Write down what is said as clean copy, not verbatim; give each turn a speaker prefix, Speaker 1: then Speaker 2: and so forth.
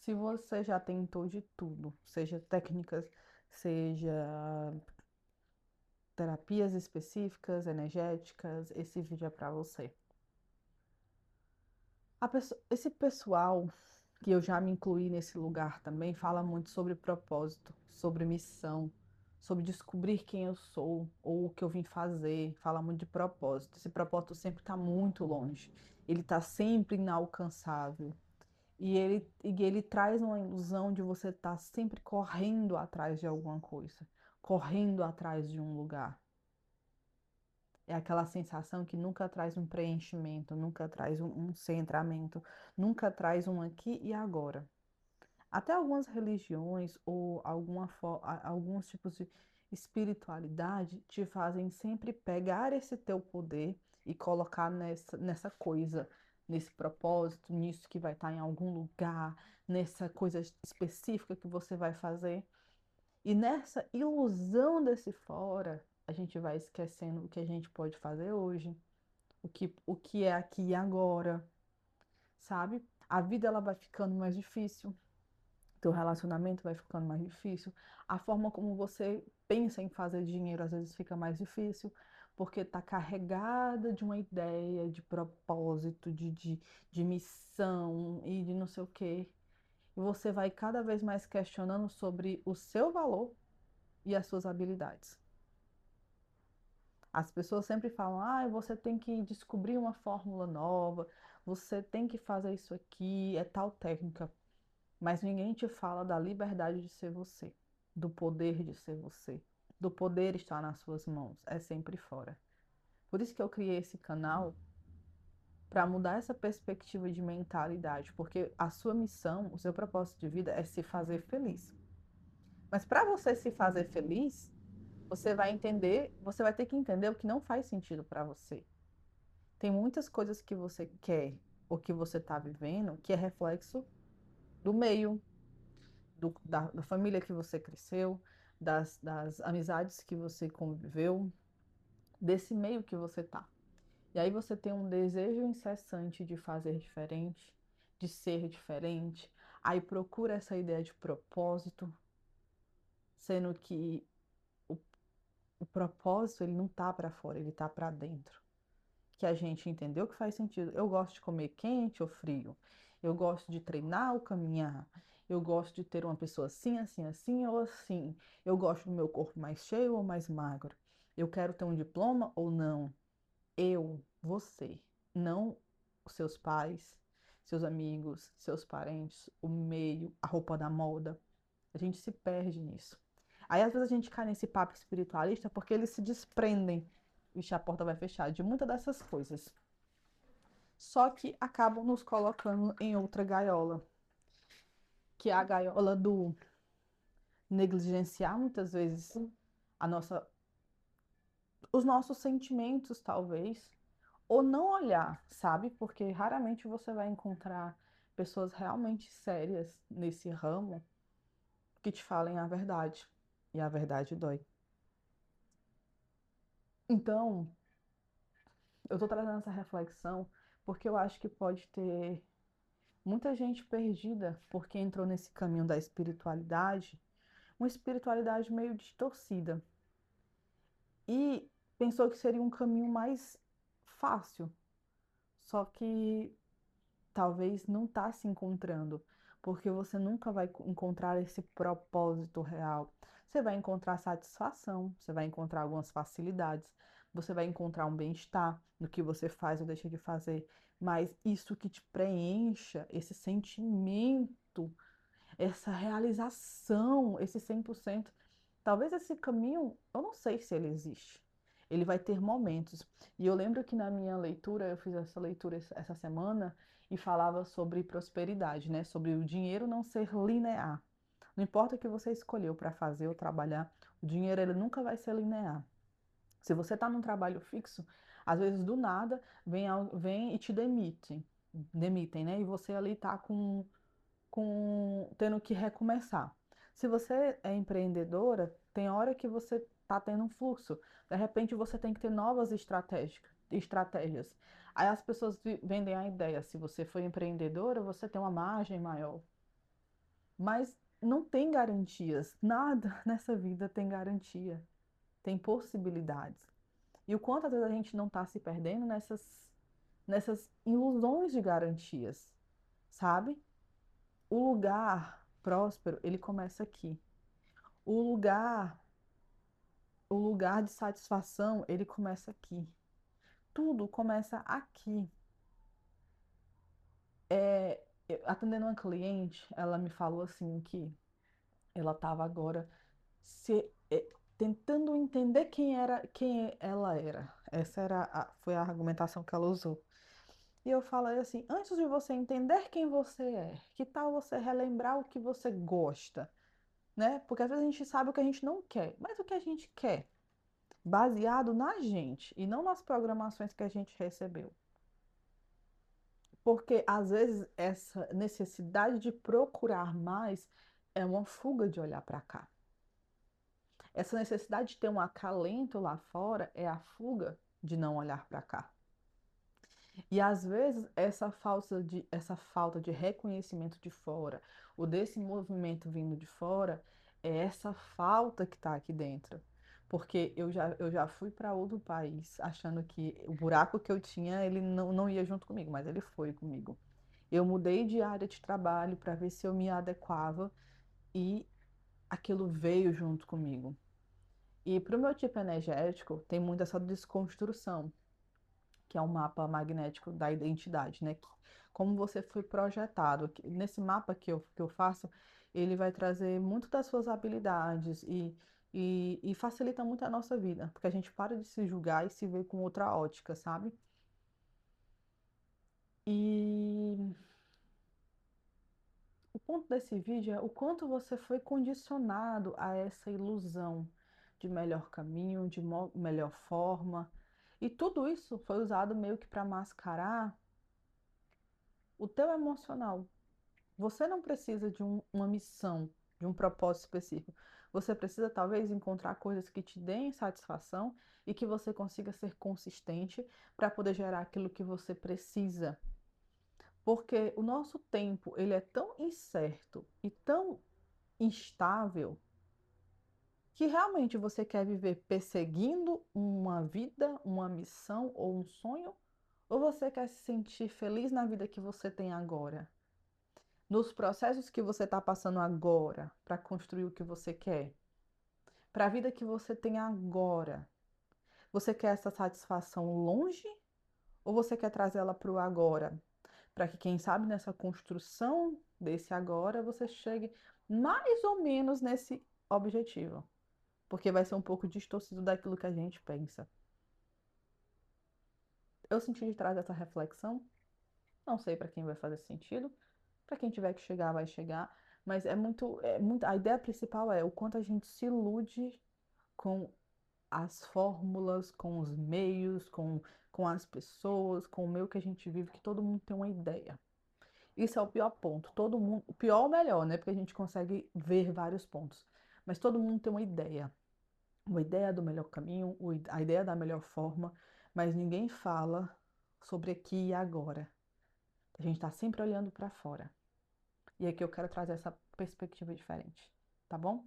Speaker 1: se você já tentou de tudo, seja técnicas, seja terapias específicas, energéticas, esse vídeo é para você. Esse pessoal que eu já me incluí nesse lugar também fala muito sobre propósito, sobre missão, sobre descobrir quem eu sou ou o que eu vim fazer. Fala muito de propósito. Esse propósito sempre está muito longe, ele está sempre inalcançável. E ele traz uma ilusão de você estar sempre correndo atrás de alguma coisa, correndo atrás de um lugar. É aquela sensação que nunca traz um preenchimento, nunca traz um centramento, nunca traz um aqui e agora. Até algumas religiões ou alguns tipos de espiritualidade te fazem sempre pegar esse teu poder e colocar nessa coisa, nesse propósito, nisso que vai estar em algum lugar, nessa coisa específica que você vai fazer. E nessa ilusão desse fora, a gente vai esquecendo o que a gente pode fazer hoje, o que é aqui e agora, sabe? A vida ela vai ficando mais difícil, teu relacionamento vai ficando mais difícil, a forma como você pensa em fazer dinheiro às vezes fica mais difícil, porque está carregada de uma ideia, de propósito, de missão e de não sei o quê. E você vai cada vez mais questionando sobre o seu valor e as suas habilidades. As pessoas sempre falam, você tem que descobrir uma fórmula nova, você tem que fazer isso aqui, é tal técnica. Mas ninguém te fala da liberdade de ser você, do poder de ser você, do poder estar nas suas mãos, é sempre fora. Por isso que eu criei esse canal para mudar essa perspectiva de mentalidade, porque a sua missão, o seu propósito de vida é se fazer feliz. Mas para você se fazer feliz, você vai ter que entender o que não faz sentido para você. Tem muitas coisas que você quer ou que você está vivendo que é reflexo do meio, da família que você cresceu, das amizades que você conviveu, desse meio que você está. E aí você tem um desejo incessante de fazer diferente, de ser diferente, aí procura essa ideia de propósito, sendo que o, o propósito ele não está para fora, ele está para dentro. Que a gente entendeu que faz sentido. Eu gosto de comer quente ou frio. Eu gosto de treinar ou caminhar. Eu gosto de ter uma pessoa assim, assim, assim ou assim. Eu gosto do meu corpo mais cheio ou mais magro. Eu quero ter um diploma ou não. Você, não os seus pais, seus amigos, seus parentes, o meio, a roupa da moda. A gente se perde nisso. Aí às vezes a gente cai nesse papo espiritualista porque eles se desprendem. Vixe, a porta vai fechar de muitas dessas coisas. Só que acabam nos colocando em outra gaiola, que é a gaiola do negligenciar muitas vezes a nossa, os nossos sentimentos, talvez, ou não olhar, sabe? Porque raramente você vai encontrar pessoas realmente sérias nesse ramo que te falem a verdade. E a verdade dói. Então, eu tô trazendo essa reflexão porque eu acho que pode ter muita gente perdida porque entrou nesse caminho da espiritualidade, uma espiritualidade meio distorcida, e pensou que seria um caminho mais fácil, só que talvez não está se encontrando, porque você nunca vai encontrar esse propósito real. Você vai encontrar satisfação, você vai encontrar algumas facilidades, você vai encontrar um bem-estar no que você faz ou deixa de fazer, mas isso que te preencha, esse sentimento, essa realização, esse 100%, talvez esse caminho, eu não sei se ele existe. Ele vai ter momentos. E eu lembro que na minha leitura, eu fiz essa leitura essa semana e falava sobre prosperidade, né? Sobre o dinheiro não ser linear. Não importa o que você escolheu para fazer ou trabalhar, o dinheiro ele nunca vai ser linear. Se você está num trabalho fixo, às vezes do nada vem e te demitem, né? E você ali está tendo que recomeçar. Se você é empreendedora, tem hora que você está tendo um fluxo. De repente você tem que ter novas estratégias. Aí as pessoas vendem a ideia, se você for empreendedora, você tem uma margem maior. Mas não tem garantias. Nada nessa vida tem garantia. Tem possibilidades. E o quanto às vezes a gente não está se perdendo nessas ilusões de garantias, sabe? O lugar próspero, ele começa aqui. O lugar, o lugar de satisfação, ele começa aqui. Tudo começa aqui. Atendendo uma cliente, ela me falou assim que ela estava agora se, tentando entender quem ela era. Foi a argumentação que ela usou. E eu falei assim, antes de você entender quem você é, que tal você relembrar o que você gosta, né? Porque às vezes a gente sabe o que a gente não quer, mas o que a gente quer, baseado na gente e não nas programações que a gente recebeu. Porque às vezes essa necessidade de procurar mais é uma fuga de olhar para cá. Essa necessidade de ter um acalento lá fora é a fuga de não olhar para cá. E às vezes essa falta de reconhecimento de fora, ou desse movimento vindo de fora, é essa falta que está aqui dentro. Porque eu já fui para outro país achando que o buraco que eu tinha, ele não ia junto comigo, mas ele foi comigo. Eu mudei de área de trabalho para ver se eu me adequava e aquilo veio junto comigo. E para o meu tipo energético, tem muito essa desconstrução, que é um mapa magnético da identidade, né? Como você foi projetado. Nesse mapa que eu faço, ele vai trazer muito das suas habilidades e facilita muito a nossa vida, porque a gente para de se julgar e se vê com outra ótica, sabe? E o ponto desse vídeo é o quanto você foi condicionado a essa ilusão de melhor caminho, de melhor forma. E tudo isso foi usado meio que para mascarar o teu emocional. Você não precisa de uma missão, de um propósito específico. Você precisa talvez encontrar coisas que te deem satisfação e que você consiga ser consistente para poder gerar aquilo que você precisa. Porque o nosso tempo, ele é tão incerto e tão instável que realmente você quer viver perseguindo uma vida, uma missão ou um sonho, ou você quer se sentir feliz na vida que você tem agora? Nos processos que você está passando agora para construir o que você quer, para a vida que você tem agora. Você quer essa satisfação longe ou você quer trazê-la para o agora? Para que, quem sabe, nessa construção desse agora, você chegue mais ou menos nesse objetivo. Porque vai ser um pouco distorcido daquilo que a gente pensa. Eu senti de trás essa reflexão, não sei para quem vai fazer sentido, para quem tiver que chegar, vai chegar, mas é muito, a ideia principal é o quanto a gente se ilude com as fórmulas, com os meios, com as pessoas, com o meio que a gente vive, que todo mundo tem uma ideia. Isso é o pior ponto. Todo mundo, o pior ou melhor, né? Porque a gente consegue ver vários pontos. Mas todo mundo tem uma ideia do melhor caminho, a ideia da melhor forma, mas ninguém fala sobre aqui e agora. A gente está sempre olhando para fora. E aqui eu quero trazer essa perspectiva diferente, tá bom?